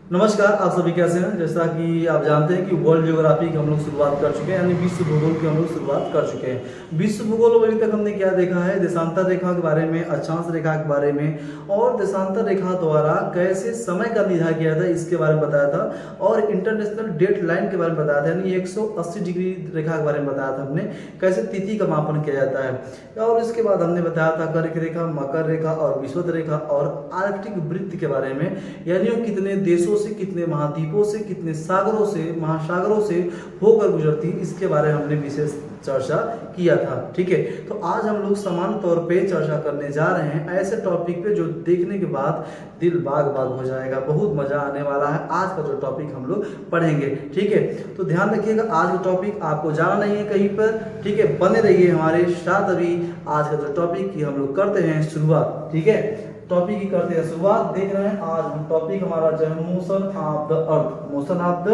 नमस्कार, आप सभी कैसे हैं। जैसा कि आप जानते हैं कि वर्ल्ड ज्योग्राफी की हम लोग शुरुआत कर चुके हैं, यानी विश्व भूगोल की हम लोग शुरुआत कर चुके हैं। विश्व भूगोल में अभी तक हमने क्या देखा है, देशांतर रेखा के बारे में, अक्षांश रेखा के बारे में और देशांतर रेखा द्वारा कैसे समय का निर्धारण किया था इसके बारे में बताया था, और इंटरनेशनल डेट लाइन के बारे में बताया था, यानी 180 डिग्री रेखा के बारे में बताया था हमने, कैसे तिथि का मापन किया जाता है। और इसके बाद हमने बताया था कर्क रेखा, मकर रेखा और विषुवत रेखा और आर्कटिक वृत्त के बारे में, यानी कितने देशों से, कितने महाद्वीपों से, कितने सागरों से, महासागरों से होकर गुजरती, इसके बारे में हमने विशेष चर्चा किया था। ठीक है, तो आज हम लोग समान तौर पे चर्चा करने जा रहे हैं ऐसे टॉपिक पे जो देखने के बाद दिल बाग बाग हो जाएगा, बहुत मजा आने वाला है। आज का जो टॉपिक हम लोग पढ़ेंगे, ठीक है, तो ध्यान रखिएगा, आज का टॉपिक आपको जाना नहीं है कहीं पर, ठीक है, बने रहिए हमारे साथ। अभी आज का जो टॉपिक की हम लोग करते हैं शुरुआत, ठीक है, टॉपिक की करते हैं शुरुआत। देख रहे हैं आज हम टॉपिक हमारा जो है motion of the earth, motion of the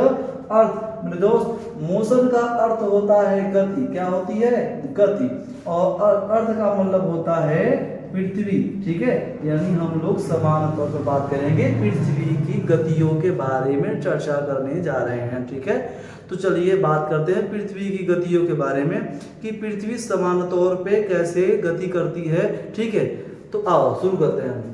earth. मेरे दोस्त, मोशन का अर्थ होता है गति, क्या होती है, गति, और अर्थ का मतलब होता है पृथ्वी, ठीक है, यानी हम लोग समान तौर पर बात करेंगे पृथ्वी की गतियों के बारे में चर्चा करने जा रहे हैं, ठीक है। तो चलिए बात करते हैं पृथ्वी की गतियों के बारे में कि पृथ्वी समान तौर पे कैसे गति करती है, ठीक है। तो आओ शुरू करते हैं।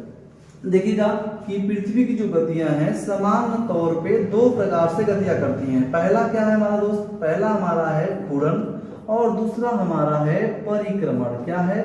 देखिएगा कि पृथ्वी की जो गतियां हैं समान तौर पे दो प्रकार से गतियां करती हैं। पहला क्या है हमारा दोस्त, पहला हमारा है घूर्णन और दूसरा हमारा है परिक्रमण। क्या है,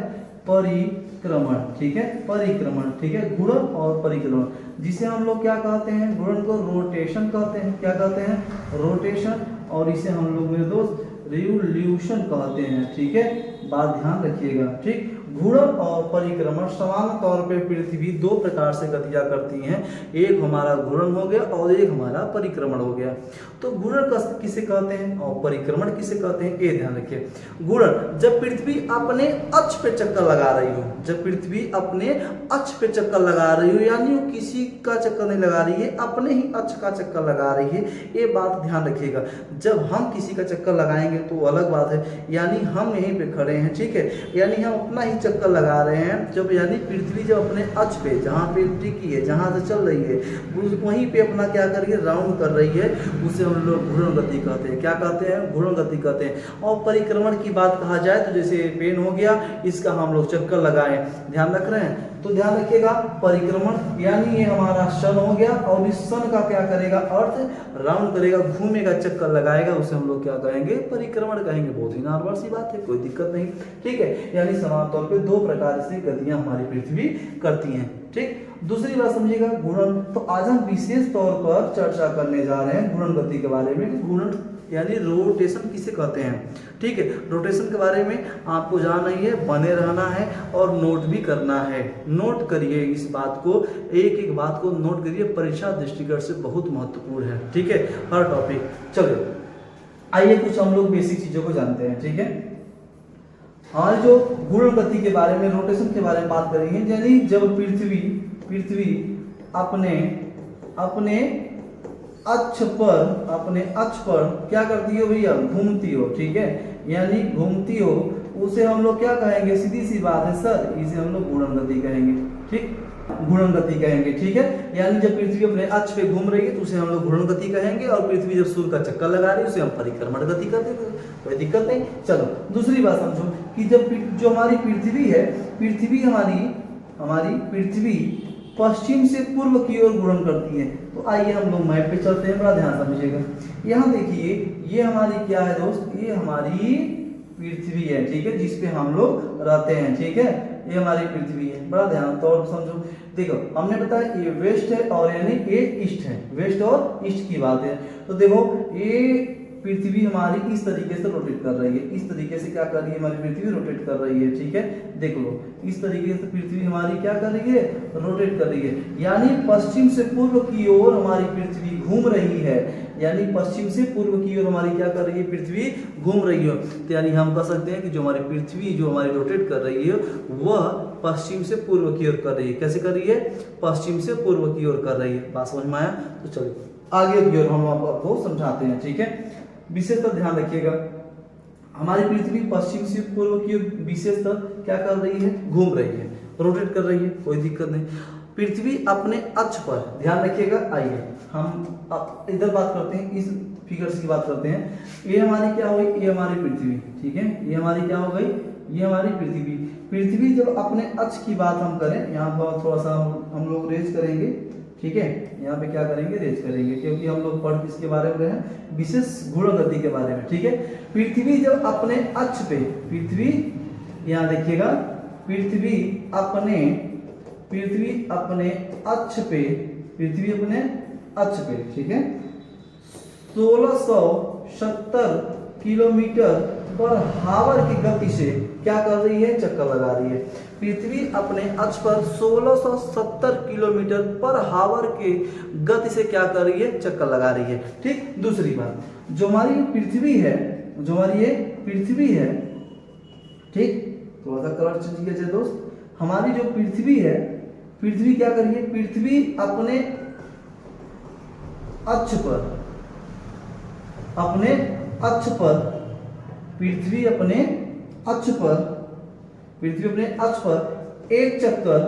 परिक्रमण, ठीक है, परिक्रमण, ठीक है, घूर्णन और परिक्रमण, जिसे हम लोग क्या कहते हैं, घूर्णन को रोटेशन कहते हैं। क्या कहते हैं, रोटेशन, और इसे हम लोग मेरे दोस्त रिवोल्यूशन कहते हैं, ठीक है, बात ध्यान रखिएगा, ठीक। घूर्णन और परिक्रमण समान तौर पे पृथ्वी दो प्रकार से गतियां करती हैं, एक हमारा घूर्णन हो गया और एक हमारा परिक्रमण हो गया। तो घूर्णन किसे कहते हैं और परिक्रमण किसे कहते हैं, ये ध्यान रखिए। घूर्णन, जब पृथ्वी अपने अक्ष पे चक्कर लगा रही हो, जब पृथ्वी अपने अक्ष पे चक्कर लगा रही हो, यानी वो किसी का चक्कर नहीं लगा रही है, अपने ही अक्ष का चक्कर लगा रही है, ये बात ध्यान रखिएगा। जब हम किसी का चक्कर लगाएंगे तो अलग बात है, यानी हम यहीं पे खड़े हैं, ठीक है, यानी हम अपना ही चक्कर लगा रहे हैं, जब यानी पृथ्वी जब अपने अक्ष पे जहाँ पे टिकी है, जहाँ से चल रही है, वहीं पे अपना क्या कर रही है, राउंड कर रही है, उसे हम लोग घूर्णन गति कहते हैं। क्या कहते हैं, घूर्णन गति कहते हैं। और परिक्रमण की बात कहा जाए तो जैसे पेन हो गया, इसका हम लोग चक्कर लगाए, ध्यान रख रहे हैं, तो ध्यान रखिएगा, परिक्रमण यानी ये हमारा सन हो गया, और इस सन का क्या करेगा, अर्थ राउंड करेगा, घूमेगा, चक्कर लगाएगा, उसे हम लोग क्या कहेंगे, परिक्रमण कहेंगे। बहुत ही नॉर्मल सी बात है, कोई दिक्कत नहीं, ठीक है, यानी समान तौर पे दो प्रकार से गतियां हमारी पृथ्वी करती हैं, ठीक। दूसरी बात समझिएगा, घूर्णन, तो आज हम विशेष तौर पर चर्चा करने जा रहे हैं घूर्णन गति के बारे में। घूर्णन यानी रोटेशन किसे कहते हैं, ठीक है, रोटेशन के बारे में आपको जानना ही है, बने रहना है और नोट भी करना है। नोट करिए इस बात को, एक एक बात को नोट करिए, परीक्षा दृष्टिकोण से बहुत महत्वपूर्ण है, ठीक है, हर टॉपिक। चलिए आइए कुछ हम लोग बेसिक चीजों को जानते हैं, ठीक है। हमारी जो घूर्णन गति के बारे में, रोटेशन के बारे में बात करेंगे, यानी जब पृथ्वी अपने अक्ष पर क्या करती हो भैया, घूमती हो, ठीक है, यानी घूमती हो, उसे हम लोग क्या कहेंगे, सीधी सी बात है सर, इसे हम लोग घूर्णन गति कहेंगे, ठीक, घूर्णन गति कहेंगे, ठीक है, यानी जब पृथ्वी अपने अक्ष पे घूम रही है तो उसे हम लोग घूर्णन गति कहेंगे, और पृथ्वी जब सूर्य का चक्कर लगा रही है उसे हम परिक्रमण गति कहते हैं, कोई दिक्कत नहीं। चलो दूसरी बात समझो कि जब जो हमारी पृथ्वी है, हमारी पृथ्वी पश्चिम से पूर्व की ओर घूर्णन करती है। तो आइए हम लोग मैप पे चलते हैं, बड़ा ध्यान समझिएगा। यहाँ देखिए, ये हमारी क्या है दोस्त, ये हमारी पृथ्वी है, ठीक है, जिसपे हम लोग रहते हैं, ठीक है, ये हमारी पृथ्वी है, बड़ा ध्यान तौर समझो। देखो हमने बताया ये वेस्ट है और यानी ये ईस्ट है, वेस्ट और ईस्ट की बात है। तो देखो ये पृथ्वी हमारी इस तरीके से रोटेट कर रही है, इस तरीके से क्या कर रही है, हमारी पृथ्वी रोटेट कर रही है, ठीक है, देख लो इस तरीके से पृथ्वी हमारी क्या कर रही है, रोटेट कर रही है, यानी पश्चिम से पूर्व की ओर हमारी पृथ्वी घूम रही है, यानी पश्चिम से पूर्व की ओर हमारी क्या कर रही है, पृथ्वी घूम रही है। तो यानी हम कह सकते हैं कि जो हमारी पृथ्वी जो हमारी रोटेट कर रही है वह पश्चिम से पूर्व की ओर कर रही है। कैसे कर रही है, पश्चिम से पूर्व की ओर कर रही है। बात समझ में आया? तो चलिए आगे की ओर हम आपको समझाते हैं, ठीक है। विशेषतः ध्यान रखिएगा, हमारी पृथ्वी पश्चिम से पूर्व की ओर विशेषतः क्या कर रही है, घूम रही है, रोटेट कर रही है, कोई दिक्कत नहीं। पृथ्वी अपने अक्ष पर, ध्यान रखिएगा, आइए हम अब इधर बात करते हैं, इस फिगर्स की बात करते हैं। ये हमारी क्या हुई, ये हमारी पृथ्वी, ठीक है, ये हमारी क्या हो गई, ये हमारी पृथ्वी। पृथ्वी जब अपने अक्ष की बात हम करें, यहाँ पर थोड़ा सा हम लोग रेज करेंगे, ठीक है, यहाँ पे क्या करेंगे, रेज करेंगे, क्योंकि हम लोग पढ़ किसके बारे में रहे हैं, विशेष गुण गति के बारे में, ठीक है। पृथ्वी जब अपने अक्ष पे, पृथ्वी, यहाँ देखिएगा, पृथ्वी अपने अक्ष पे, पृथ्वी अपने अक्ष पे, ठीक है, 1670 किलोमीटर पर हावर की गति से क्या कर रही है, चक्कर लगा रही है। पृथ्वी अपने अक्ष पर 1670 किलोमीटर पर हावर के गति से क्या कर रही है, चक्कर लगा रही है, ठीक। दूसरी बात, जो हमारी पृथ्वी है, जो हमारी ये पृथ्वी है, ठीक, थोड़ा सा कलर चेंज किया जाए दोस्त, हमारी जो पृथ्वी है, पृथ्वी क्या कर रही है, पृथ्वी अपने अक्ष पर, अपने अक्ष पर, पृथ्वी अपने अक्ष पर, पृथ्वी अपने अक्ष पर एक चक्कर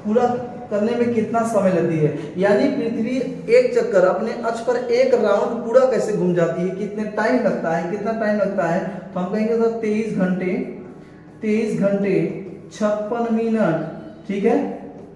पूरा करने में कितना समय लगती है, यानी पृथ्वी एक चक्कर अपने अक्ष पर एक राउंड पूरा कैसे घूम जाती है, कितने टाइम लगता है, कितना टाइम लगता है, तो हम कहेंगे सर 23 घंटे 56 मिनट, ठीक है,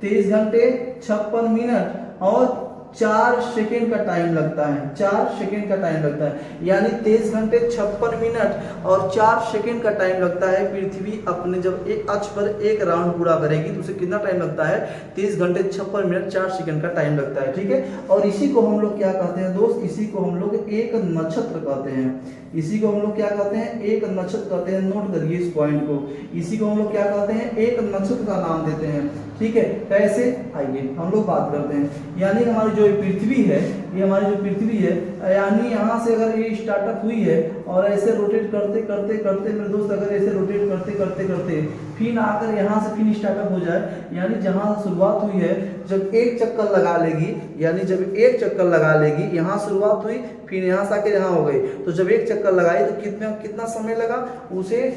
23 घंटे 56 मिनट और 4 सेकेंड का टाइम लगता है, 4 सेकेंड का टाइम लगता है, यानी 23 घंटे 56 मिनट और 4 सेकेंड का टाइम लगता है। पृथ्वी अपने जब एक अक्ष पर एक राउंड पूरा करेगी तो उसे कितना टाइम लगता है, 23 घंटे 56 मिनट 4 सेकेंड का टाइम लगता है, ठीक है। और इसी को हम लोग क्या कहते हैं दोस्त, इसी को हम लोग एक नक्षत्र कहते हैं, इसी को हम लोग क्या कहते हैं, एक नक्षत्र कहते हैं। नोट करिए इस पॉइंट को, इसी को हम लोग क्या कहते हैं, एक नक्षत्र का नाम देते हैं, ठीक है। कैसे, आइए हम लोग बात करते हैं। यानी हमारी जो पृथ्वी है, ये हमारी जो पृथ्वी है, यानी यहाँ से अगर ये स्टार्टअप हुई है और ऐसे रोटेट करते करते करते मेरे दोस्त, अगर ऐसे रोटेट करते करते करते फिर आकर यहाँ से फिर स्टार्टअप हो जाए, यानी जहाँ शुरुआत हुई है, जब एक चक्कर लगा लेगी, यानी जब एक चक्कर लगा लेगी, यहाँ शुरुआत हुई फिर यहाँ से आके यहाँ हो गई, तो जब एक चक्कर लगाई तो कितना समय लगा उसे,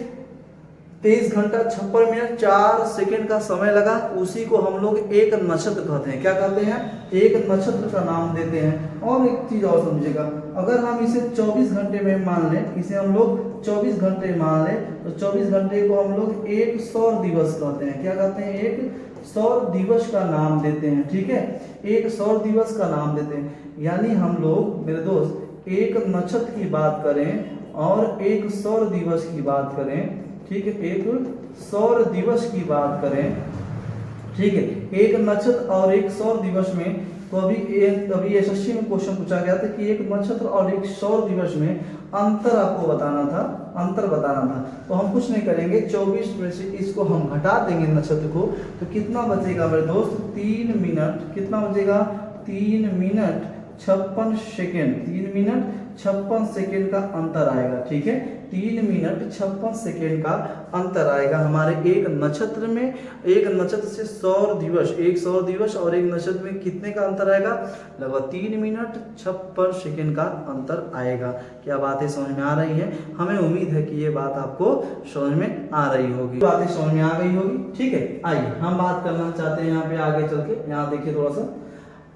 23 घंटा 56 मिनट 4 सेकेंड का समय लगा। उसी को हम लोग एक नक्षत्र कहते हैं, क्या कहते हैं, एक नक्षत्र का नाम देते हैं। और एक चीज और समझिएगा, अगर हम इसे 24 घंटे में मान लें, इसे हम लोग 24 घंटे मान लें, तो 24 घंटे को हम लोग एक सौर दिवस कहते हैं, क्या कहते हैं, एक सौर दिवस का नाम देते हैं, ठीक है, एक सौर दिवस का नाम देते हैं। यानी हम लोग मेरे दोस्त एक नक्षत्र की बात करें और एक सौर दिवस की बात करें, ठीक है, एक सौर दिवस की बात करें, ठीक है, एक नक्षत्र और एक सौर दिवस में, तो अभी एसएससी में क्वेश्चन पूछा गया था कि एक नक्षत्र और एक सौर दिवस में अंतर आपको बताना था, अंतर बताना था। तो हम कुछ नहीं करेंगे, 24 में से इसको हम घटा देंगे नक्षत्र को, तो कितना बचेगा मेरे दोस्त, 3 मिनट, कितना बचेगा, 3 मिनट 56 सेकेंड, 3 मिनट 56 सेकेंड का अंतर आएगा, ठीक है, 3 मिनट 56 सेकेंड का अंतर आएगा हमारे एक नक्षत्र में। एक नक्षत्र से सौर दिवस, एक सौर दिवस और एक नक्षत्र में कितने का अंतर आएगा, लगभग 3 मिनट 56 सेकेंड का अंतर आएगा। क्या बातें समझ में आ रही हैं, हमें उम्मीद है कि ये बात आपको समझ में आ रही होगी, बातें समझ में आ गई होगी, ठीक है। आइए हम बात करना चाहते हैं यहाँ पे आगे चल के, यहाँ देखिए थोड़ा सा,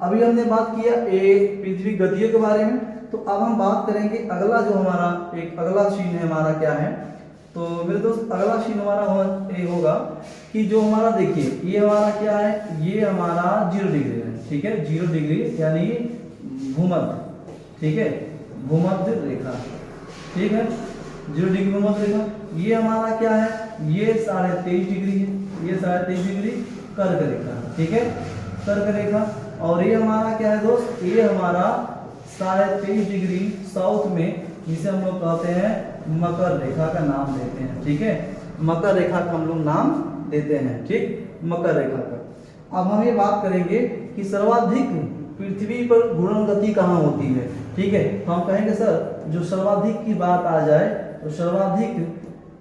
अभी हमने बात किया एक पृथ्वी गतियों के बारे में, तो अब हम बात करेंगे अगला, जो हमारा एक अगला सीन है हमारा क्या है, तो मेरे दोस्त अगला सीन हमारा होगा कि जो हमारा देखिए, ये हमारा क्या है, ये हमारा 0 डिग्री है, ठीक है, 0 डिग्री यानी भूमध्य, ठीक है, भूमध्य रेखा, ठीक है, 0 डिग्री भूमध्य रेखा। ये हमारा क्या है, ये 23.5 डिग्री है, ये 23.5 डिग्री कर्क रेखा, ठीक है, कर्क रेखा। और ये हमारा क्या है दोस्त, ये हमारा 23.5 डिग्री साउथ में, जिसे हम लोग कहते हैं मकर रेखा का नाम देते हैं, ठीक है, मकर रेखा का हम लोग नाम देते हैं, ठीक, मकर रेखा का। अब हम ये बात करेंगे कि सर्वाधिक पृथ्वी पर घूर्णन गति कहाँ होती है, ठीक है, तो हम कहेंगे सर जो सर्वाधिक की बात आ जाए तो सर्वाधिक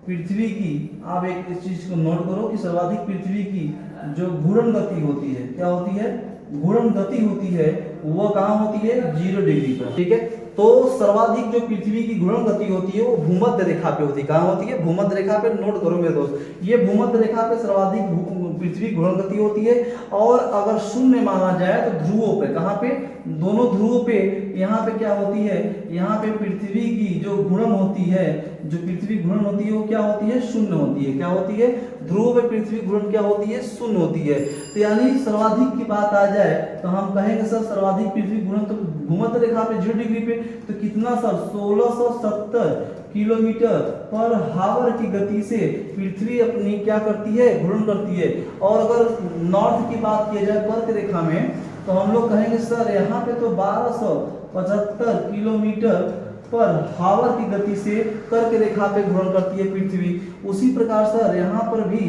पृथ्वी की, आप एक इस चीज को नोट करो कि सर्वाधिक पृथ्वी की जो घूर्णन गति होती है, क्या होती है, घूर्णन गति होती है, वो कहाँ होती है, 0 डिग्री पर, ठीक है। तो सर्वाधिक जो पृथ्वी की घूर्णन गति होती है वो भूमध्य रेखा पे होती है। कहाँ होती है? भूमध्य रेखा पे। नोट करो मेरे दोस्त, ये भूमध्य रेखा पे सर्वाधिक पृथ्वी घूर्णन गति होती है। और अगर शून्य माना जाए तो ध्रुवों पे, कहाँ पे? दोनों ध्रुवों पे यहाँ पे क्या होती है? यहाँ पे पृथ्वी की जो घूर्णन होती है, जो पृथ्वी घूर्णन होती है वो क्या होती है? शून्य होती है। क्या होती है? ध्रुवों पे पृथ्वी घूर्णन क्या होती है? शून्य होती है। तो यानी सर्वाधिक की बात आ जाए तो हम कहेंगे सर सर्वाधिक पृथ्वी घूर्णन तो भूमध्य रेखा पे 0 डिग्री पे, तो कितना सर? 1670 किलोमीटर पर हावर की गति से पृथ्वी अपनी क्या करती है? घूर्णन करती है। और अगर नॉर्थ की बात की जाए कर्क रेखा में, तो हम लोग कहेंगे सर यहाँ पे तो 1275 किलोमीटर पर हावर की गति से कर्क रेखा पे घूर्णन करती है पृथ्वी। उसी प्रकार सर यहाँ पर भी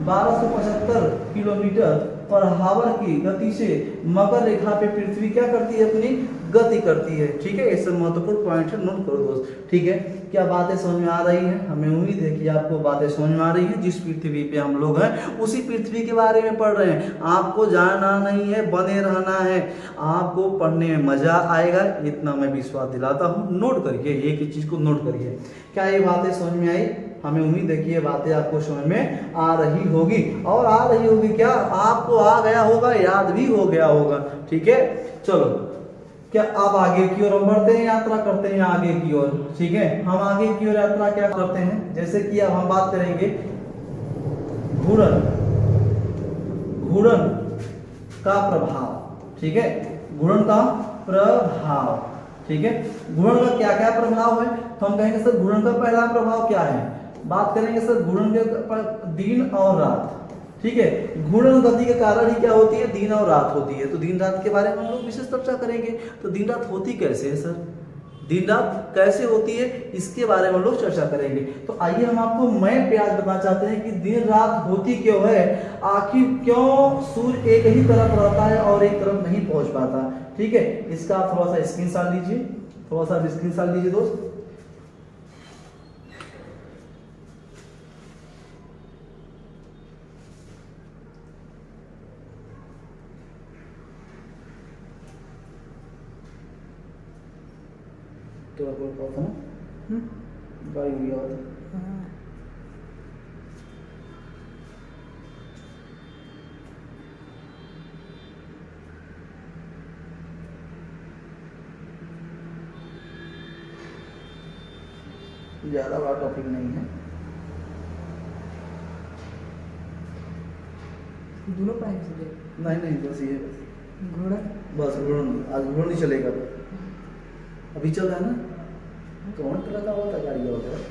1275 किलोमीटर पर हावर की गति से मकर रेखा पे पृथ्वी क्या करती है? अपनी गति करती है। ठीक है, ये सब महत्वपूर्ण पॉइंट है, नोट करो दोस्त। ठीक है, क्या बातें समझ में आ रही हैं? हमें उम्मीद है कि आपको बातें समझ में आ रही हैं। जिस पृथ्वी पे हम लोग हैं उसी पृथ्वी के बारे में पढ़ रहे हैं। आपको जाना नहीं है, बने रहना है, आपको पढ़ने में मजा आएगा, इतना मैं विश्वास दिलाता हूँ। नोट करिए, एक ही चीज को नोट करिए। क्या ये बातें समझ में आई? हमें उम्मीद है कि ये बातें आपको समझ में आ रही होगी। और आ रही होगी क्या? आपको आ गया होगा, याद भी हो गया होगा। ठीक है, चलो क्या अब आगे की ओर हम बढ़ते हैं, यात्रा करते हैं आगे की ओर। ठीक है, हम आगे की ओर यात्रा क्या करते हैं? जैसे कि अब हम बात करेंगे घूर्णन का प्रभाव। ठीक है, घूर्णन का प्रभाव। ठीक है, घूर्णन का क्या क्या प्रभाव है? तो हम कहेंगे सर घूर्णन का पहला प्रभाव क्या है? बात करेंगे सर घूर्णन के दिन और रात। ठीक है, घूर्णन गति के कारण ही क्या होती है? दिन और रात होती है। तो दिन रात के बारे में हम लोग विशेष चर्चा करेंगे। तो दिन रात होती कैसे है सर? दिन रात कैसे होती है, इसके बारे में हम लोग चर्चा करेंगे। तो आइए हम आपको मैप पे आज बताना चाहते हैं कि दिन रात होती क्यों है, आखिर क्यों सूर्य एक ही तरफ रहता है और एक तरफ नहीं पहुंच पाता। ठीक है, इसका आप थोड़ा सा स्क्रीनशॉट लीजिए, थोड़ा सा स्क्रीनशॉट लीजिए दोस्त। तो आपको पता ना गाड़ी हुई और ज्यादा बड़ा टॉपिक नहीं है। दोनों पाएंगे सीधे? नहीं नहीं, बस ये घोड़ा बस घूर्णन, आज घूर्णन नहीं चलेगा। अभी चल रहा है ना, कौन तरह का होता है गाड़ी होता है।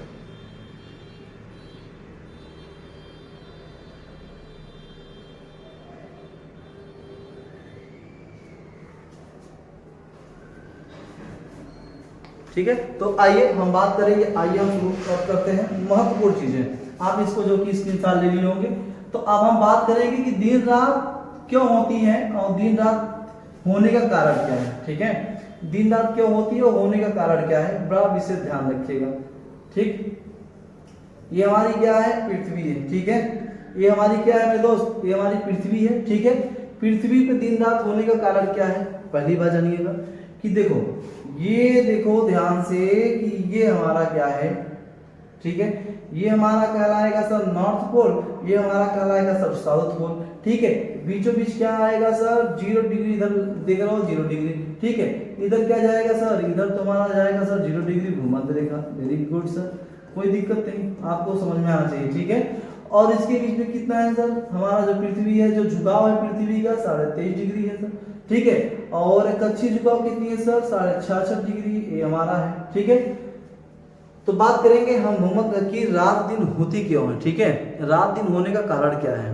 ठीक है, तो आइए हम बात करेंगे। आइए हम शुरू करते हैं महत्वपूर्ण चीजें। आप इसको जो कि स्क्रीनशॉट ले लिए होंगे। तो अब हम बात करेंगे कि दिन रात क्यों होती है और दिन रात होने का कारण क्या है। ठीक है, दिन रात क्यों होती है और होने का कारण क्या है, बड़ा विशेष ध्यान रखिएगा। ठीक, ये हमारी क्या है? पृथ्वी है। ठीक है, ये हमारी क्या है मेरे दोस्त? ये हमारी पृथ्वी है। ठीक है, पृथ्वी पे दिन रात होने का कारण क्या है? पहली बात जानिएगा कि देखो, ये देखो ध्यान से कि ये हमारा क्या है। ठीक है, ये हमारा कहलाएगा सर नॉर्थ पोल, ये हमारा कहलाएगा सर साउथ पोल। ठीक है, बीचों बीच क्या आएगा सर? 0 डिग्री, इधर देख रहा हो 0 डिग्री। ठीक है, इधर क्या जाएगा सर? इधर तुम्हारा जाएगा सर 0 डिग्री भूमध्य रेखा। वेरी गुड सर, कोई दिक्कत नहीं, आपको समझ में आना चाहिए। ठीक है, और इसके बीच में कितना है सर? हमारा जो पृथ्वी है, जो झुकाव है पृथ्वी का 23.5 डिग्री है सर। ठीक है, और कच्छी झुकाव कितनी है सर? 66.5 डिग्री, ये हमारा है। ठीक है, तो बात करेंगे हम भूमध्य की रात दिन होती क्यों है। ठीक है, रात दिन होने का कारण क्या है?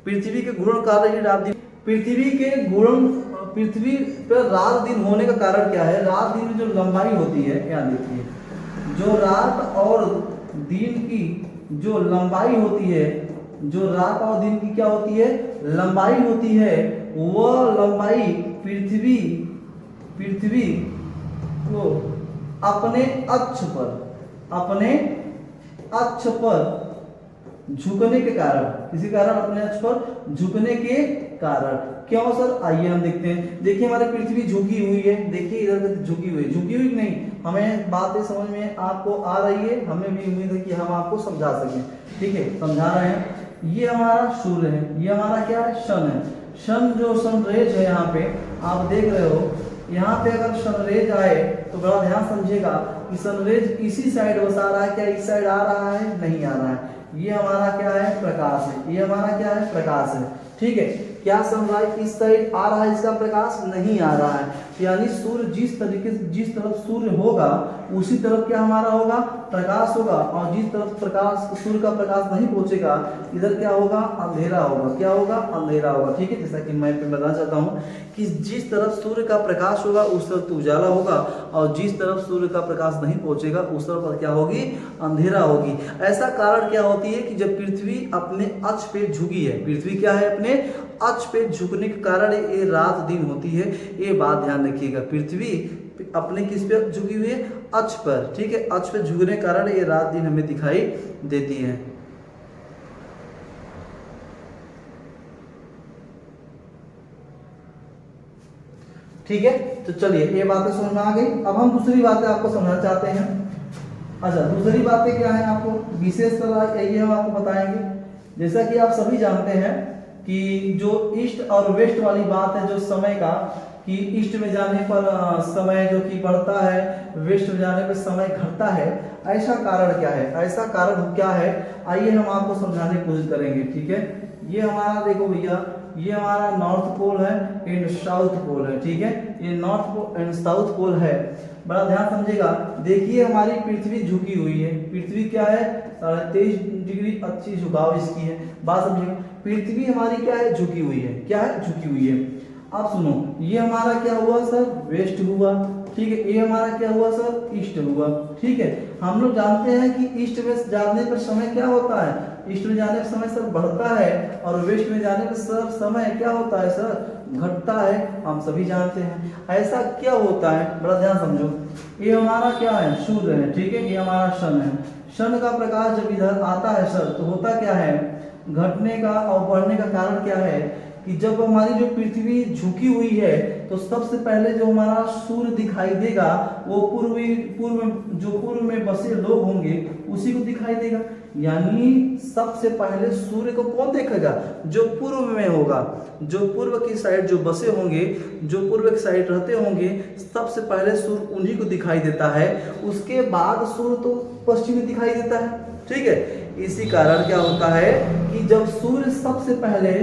पृथ्वी के घूर्णन कारण ही रात दिन, पृथ्वी के घूर्णन, पृथ्वी पर रात दिन होने का कारण क्या है? रात दिन में जो लंबाई होती है, क्या देखिए, जो रात और दिन की जो लंबाई होती है, जो रात और दिन की क्या होती है? लंबाई होती है, वह लंबाई पृथ्वी को अपने अक्ष पर झुकने के कारण, किसी कारण अपने अक्ष पर झुकने के कारण। क्यों सर, आइए हम देखते हैं। देखिए हमारी पृथ्वी झुकी हुई है, देखिए इधर झुकी हुई कि नहीं, हमें बातें समझ में आपको आ रही है, हमें भी उम्मीद है कि हम आपको समझा सकें। ठीक है, समझा रहे हैं। ये हमारा सूर्य है, ये हमारा क्या है, सन है। सन जो सनरेज है यहाँ पे आप देख रहे हो, यहाँ पे अगर सनरेज आए तो बड़ा ध्यान समझिएगा कि सनरेज इसी साइड बस आ रहा है क्या, इस साइड आ रहा है, नहीं आ रहा है। ये हमारा क्या है, प्रकाश है, ये हमारा क्या है, प्रकाश है। ठीक है, क्या सनराइज इस साइड आ रहा है, इसका प्रकाश नहीं आ रहा है, यानी सूर्य जिस तरीके से, जिस तरफ सूर्य होगा उसी तरफ क्या हमारा होगा, प्रकाश होगा। और जिस तरफ प्रकाश, सूर्य का प्रकाश नहीं पहुंचेगा, इधर क्या होगा, अंधेरा होगा। क्या होगा, अंधेरा होगा। ठीक है, जैसा कि मैं बताना चाहता हूँ कि जिस तरफ सूर्य का प्रकाश होगा उस तरफ उजाला होगा, और जिस तरफ सूर्य का प्रकाश नहीं पहुंचेगा उस तरफ क्या होगी, अंधेरा होगी। ऐसा कारण क्या होती है कि जब पृथ्वी अपने अक्ष पे झुकी है, पृथ्वी क्या है, अपने अक्ष पे झुकने के कारण ये रात दिन होती है। ये बात ध्यान रखिएगा, पृथ्वी अपने किस पे झुकी हुई है, अक्ष पर। ठीक है, अक्ष पे झुकने के कारण ये रात दिन हमें दिखाई देती है। ठीक है, तो चलिए ये बातें समझ में आ गई। अब हम दूसरी बातें आपको समझना चाहते हैं। अच्छा, दूसरी बातें क्या है, आपको विशेष तरह ये हम आपको बताएंगे। जैसा कि आप सभी जानते हैं कि जो ईस्ट और वेस्ट वाली बात है, जो समय का, कि ईस्ट में जाने पर समय जो कि बढ़ता है, वेस्ट में जाने पर समय घटता है। ऐसा कारण क्या है, ऐसा कारण क्या है, आइए हम आपको समझाने की कोशिश करेंगे। ठीक है, ये हमारा देखो भैया, ये हमारा नॉर्थ पोल है एंड साउथ पोल है। ठीक है, ये north pole and south pole है। बड़ा ध्यान समझिएगा। देखिए हमारी पृथ्वी झुकी हुई है, पृथ्वी क्या है, 23.5 डिग्री अच्छी झुकाव इसकी है। बात समझिएगा, पृथ्वी हमारी क्या है, झुकी हुई है। क्या है, झुकी हुई है। अब सुनो, ये हमारा क्या हुआ सर, वेस्ट हुआ। ठीक है, ये हमारा क्या हुआ सर, ईस्ट हुआ। ठीक है, हम लोग जानते हैं कि ईस्ट में जाने पर समय क्या होता है, ईस्ट में जाने पर समय सर बढ़ता है, और वेस्ट में जाने पर सर समय क्या होता है सर, घटता है। हम सभी जानते हैं। ऐसा क्या होता है, बड़ा ध्यान समझो। ये हमारा क्या है, सूर्य है। ठीक है, ये हमारा सन है। सन का प्रकाश जब इधर आता है सर, तो होता क्या है, घटने का और बढ़ने का कारण क्या है कि जब हमारी जो पृथ्वी झुकी हुई है तो सबसे पहले जो हमारा सूर्य दिखाई देगा वो पूर्व में बसे लोग होंगे उसी को दिखाई देगा। यानी सबसे पहले सूर्य को कौन देखेगा, जो पूर्व में होगा, जो पूर्व की साइड जो बसे होंगे, जो पूर्व की साइड रहते होंगे, सबसे पहले सूर्य उन्हीं को दिखाई देता है। उसके बाद सूर्य तो पश्चिम में दिखाई देता है। ठीक है, इसी कारण क्या होता है कि जब सूर्य सबसे पहले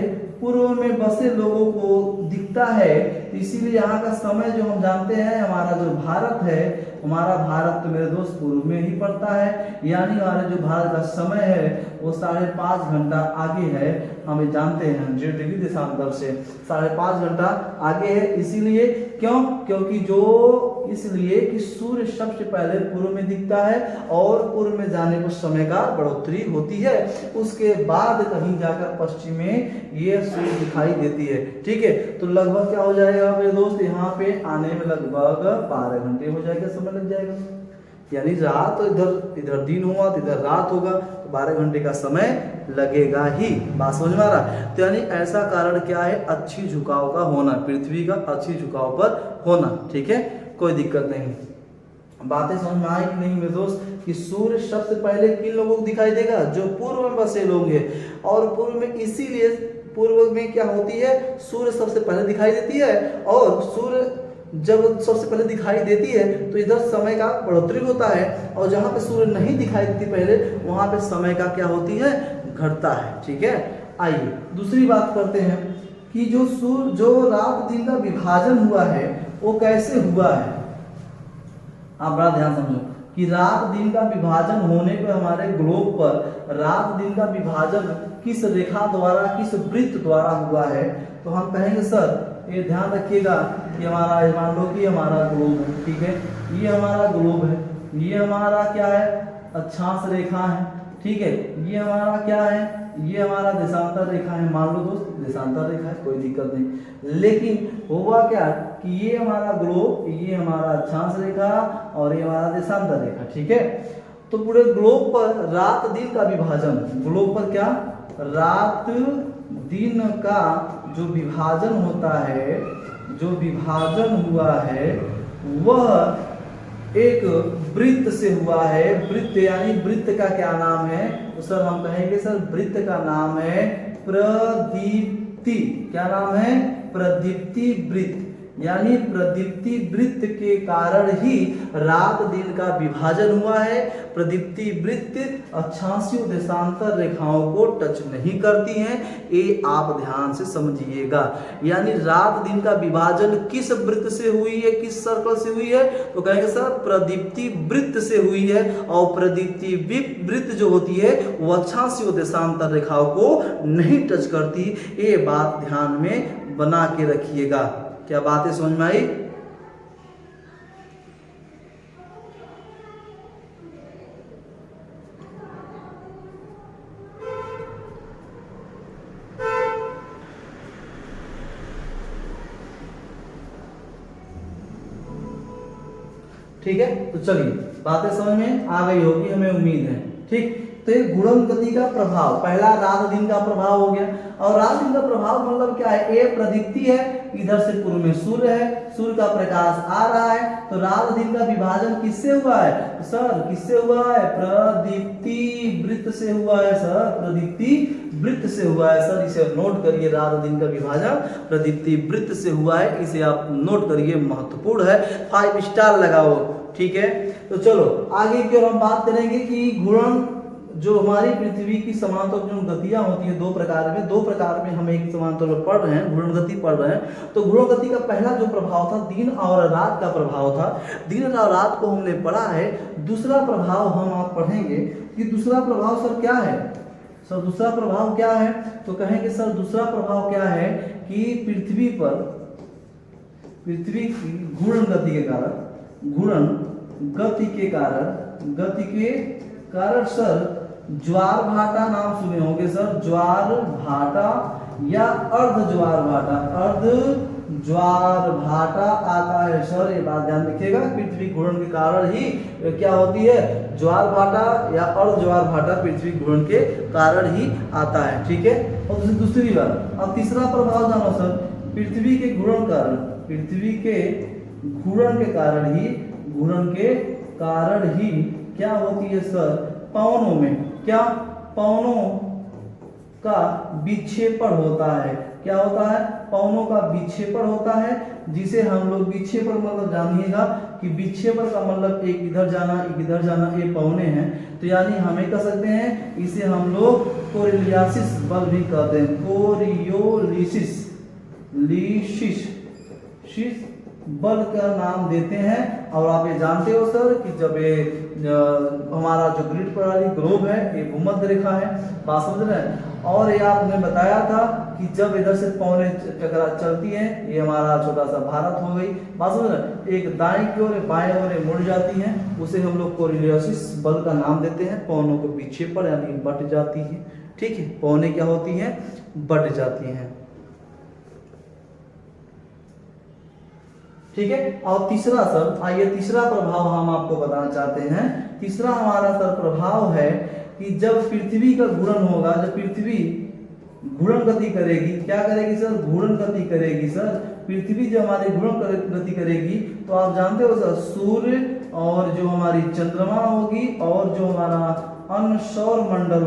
पूर्व में बसे लोगों को दिखता है, इसीलिए यहाँ का समय जो हम जानते हैं, हमारा जो भारत है, हमारा भारत तो मेरे दोस्त पूर्व में ही पड़ता है। यानी हमारे जो भारत का समय है वो 5.5 घंटा आगे है, हमें जानते हैं 0 डिग्री देशांतर से 5.5 घंटा आगे है। इसीलिए क्यों, क्योंकि जो इसलिए कि सूर्य सबसे पहले पूर्व में दिखता है और पूर्व में जाने पर समय का बढ़ोतरी होती है, उसके बाद कहीं जाकर पश्चिम में ये सूर्य दिखाई देती है। ठीक है, तो लगभग क्या हो जाएगा मेरे दोस्त, यहाँ पे आने में लगभग 12 घंटे हो जाएगा, समय लग जाएगा। यानी रात, इधर दिन हुआ तो इधर रात होगा, तो 12 घंटे का समय लगेगा ही। बात समझ में आ रहा। तो यानी ऐसा कारण क्या है, अच्छी झुकाव का होना, पृथ्वी का अच्छी झुकाव पर होना। ठीक है, कोई दिक्कत नहीं। बातें समझ में आई कि नहीं मेरे दोस्त, कि सूर्य सबसे पहले किन लोगों को दिखाई देगा, जो पूर्व में बसे लोग हैं। और पूर्व में इसीलिए पूर्व में क्या होती है, सूर्य सबसे पहले दिखाई देती है, और सूर्य जब सबसे पहले दिखाई देती है तो इधर समय का बढ़ोतरी होता है, और जहाँ पे सूर्य नहीं दिखाई देती पहले, वहाँ पे समय का क्या होती है, घटता है। ठीक है, आइए दूसरी बात करते हैं कि जो रात दिन का विभाजन हुआ है वो कैसे हुआ है। आप बड़ा ध्यान समझो कि रात दिन का विभाजन होने पर हमारे ग्लोब पर रात दिन का विभाजन किस रेखा द्वारा, किस वृत्त द्वारा हुआ है। तो हम कहेंगे सर ये ध्यान रखिएगा कि हमारा, मान लो कि हमारा ग्लोब है। ठीक है, ये हमारा ग्लोब है, ये हमारा क्या है, अक्षांश रेखा है। ठीक है, ये हमारा क्या है, ये हमारा देशांतर रेखा है। मान लो दोस्त देशांतर रेखा है, कोई दिक्कत नहीं। लेकिन हुआ क्या कि ये हमारा ग्लोब, ये हमारा अक्षांश रेखा और ये हमारा देशांतर रेखा। ठीक है, तो पूरे ग्लोब पर रात दिन का विभाजन, ग्लोब पर क्या, रात दिन का जो विभाजन होता है, जो विभाजन हुआ है वह एक वृत्त से हुआ है। वृत्त यानी वृत्त का क्या नाम है? तो सर हम कहेंगे सर वृत्त का नाम है प्रदीप्ति। क्या नाम है? प्रदीप्ति वृत्त। यानी प्रदीप्ति वृत्त के कारण ही रात दिन का विभाजन हुआ है। प्रदीप्ति वृत्त अक्षांशीय देशांतर रेखाओं को टच नहीं करती हैं, ये आप ध्यान से समझिएगा। यानी रात दिन का विभाजन किस वृत्त से हुई है, किस सर्कल से हुई है? तो कहेंगे सर प्रदीप्ति वृत्त से हुई है। और प्रदीप्ति वृत्त जो होती है वो अक्षांशीय देशांतर रेखाओं को नहीं टच करती, ये बात ध्यान में बना के रखिएगा। क्या बातें समझ में आई? ठीक है, तो चलिए बातें समझ में आ गई होगी, हमें उम्मीद है। ठीक, तो ये गुणन गति का प्रभाव, पहला रात दिन का प्रभाव हो गया। और रात दिन का प्रभाव मतलब क्या है? ये प्रदीप्ति है, इधर से पूर्व में सूर्य है, सूर्य का प्रकाश आ रहा है, तो रात दिन का विभाजन किससे हुआ है? सर किससे हुआ है? प्रदीप्ति वृत्त से हुआ है सर, प्रदीप्ति वृत्त से हुआ है सर। इसे नोट करिए, रात दिन का विभाजन प्रदीप्ति वृत्त से हुआ है, इसे आप नोट करिए, महत्वपूर्ण है, 5 स्टार लगाओ। ठीक है, तो चलो आगे की ओर हम बात करेंगे कि गुणन जो हमारी पृथ्वी की समांतर जो गतियां होती है दो प्रकार में हम एक समांतर में पढ़ रहे हैं, गुणन गति पढ़ रहे हैं। तो गुणन गति का पहला जो प्रभाव था दिन और रात का प्रभाव था, दिन और रात को हमने पढ़ा है। दूसरा प्रभाव हम आप पढ़ेंगे कि दूसरा प्रभाव सर क्या है? सर दूसरा प्रभाव क्या है? तो कहेंगे सर दूसरा प्रभाव क्या है कि पृथ्वी की घूर्णन गति के कारण, घूर्णन गति के कारण सर ज्वार भाटा नाम सुने होंगे सर, ज्वार भाटा या अर्ध ज्वार भाटा आता है सर। ये बात ध्यान रखिएगा, पृथ्वी घूर्णन के कारण ही क्या होती है? ज्वार भाटा या अर्ध ज्वार भाटा पृथ्वी घूर्णन के कारण ही आता है। ठीक है, और दूसरी बात, अब तीसरा प्रभाव जानो सर, पृथ्वी के घूर्णन के कारण ही क्या होती है सर? पवनों में क्या? पवनों का विक्षेपण होता है। क्या होता है? पवनों का विक्षेपण होता है, जिसे हम लोग विक्षेपण मतलब जानिएगा कि विक्षेपण का मतलब एक इधर जाना एक इधर जाना, ये पवने हैं। तो यानी हमें कह सकते हैं इसे हम लोग कोरियोलिसिस बल भी कहते हैं, कोरियोलिसिस बल का नाम देते हैं। और आप ये जानते हो सर कि जब ये हमारा जो ग्रिड प्रणाली ग्लोब है, ये भूमध्य रेखा है, बात समझ रहे हैं। और ये आपने बताया था कि जब इधर से पौने टकरा चलती हैं, ये हमारा छोटा सा भारत हो गई, बात समझ रहे हैं, एक दाएं की ओर बाएं ओर मुड़ जाती हैं, उसे हम लोग कोरियोलिसिस बल का नाम देते हैं। पौनों को विक्षेपण यानी बट जाती है। ठीक है, पौने क्या होती हैं? बट जाती हैं। ठीक है, और तीसरा सर, आइए तीसरा प्रभाव हम आपको बताना चाहते हैं। तीसरा हमारा सर प्रभाव है कि जब पृथ्वी का घूर्णन होगा, जब पृथ्वी घूर्णन गति करेगी, क्या करेगी सर? घूर्णन गति करेगी सर। पृथ्वी जब हमारी घूर्णन गति करेगी तो आप जानते हो सर, सूर्य और जो हमारी चंद्रमा होगी और जो हमारा अन्य सौर मंडल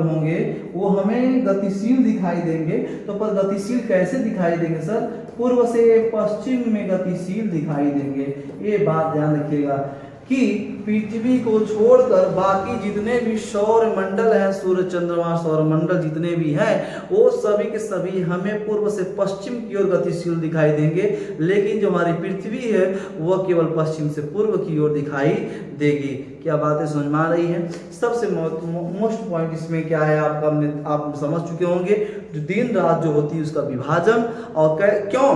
होंगे वो हमें गतिशील दिखाई देंगे। तो पर गतिशील कैसे दिखाई देंगे सर? पूर्व से पश्चिम में गतिशील दिखाई देंगे। ये बात ध्यान रखिएगा कि पृथ्वी को छोड़कर बाकी जितने भी सौर मंडल हैं, सूर्य चंद्रमा सौर मंडल जितने भी हैं, वो सभी के सभी हमें पूर्व से पश्चिम की ओर गतिशील दिखाई देंगे। लेकिन जो हमारी पृथ्वी है वह केवल पश्चिम से पूर्व की ओर दिखाई देगी। क्या बातें समझ में आ रही है? सबसे मोस्ट पॉइंट इसमें क्या है आपका, आप समझ चुके होंगे, जो दिन रात जो होती है उसका विभाजन, और क्यों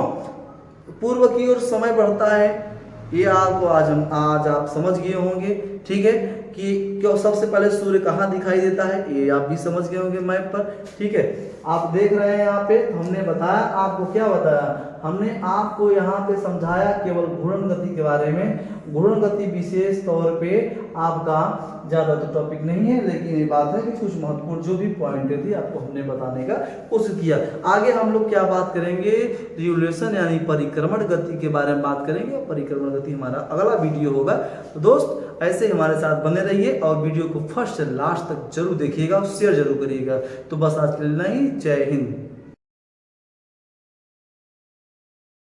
पूर्व की ओर समय बढ़ता है ये आपको आज आप समझ गए होंगे। ठीक है, कि क्यों सबसे पहले सूर्य कहाँ दिखाई देता है, ये आप भी समझ गए होंगे मैप पर। ठीक है, आप देख रहे हैं यहाँ पे हमने बताया आपको, क्या बताया हमने आपको यहाँ पे समझाया केवल घूर्णन गति के बारे में। घूर्णन गति विशेष तौर पे आपका ज़्यादा तो टॉपिक नहीं है, लेकिन ये बात है कि कुछ महत्वपूर्ण जो भी पॉइंट थी आपको हमने बताने का कोशिश किया। आगे हम लोग क्या बात करेंगे, रिवोल्यूशन यानी परिक्रमण गति के बारे में बात करेंगे। परिक्रमण गति हमारा अगला वीडियो होगा। तो दोस्त ऐसे हमारे साथ बने रहिए और वीडियो को फर्स्ट से लास्ट तक जरूर देखिएगा और शेयर जरूर करिएगा। तो बस आज के लिए इतना ही। जय हिंद।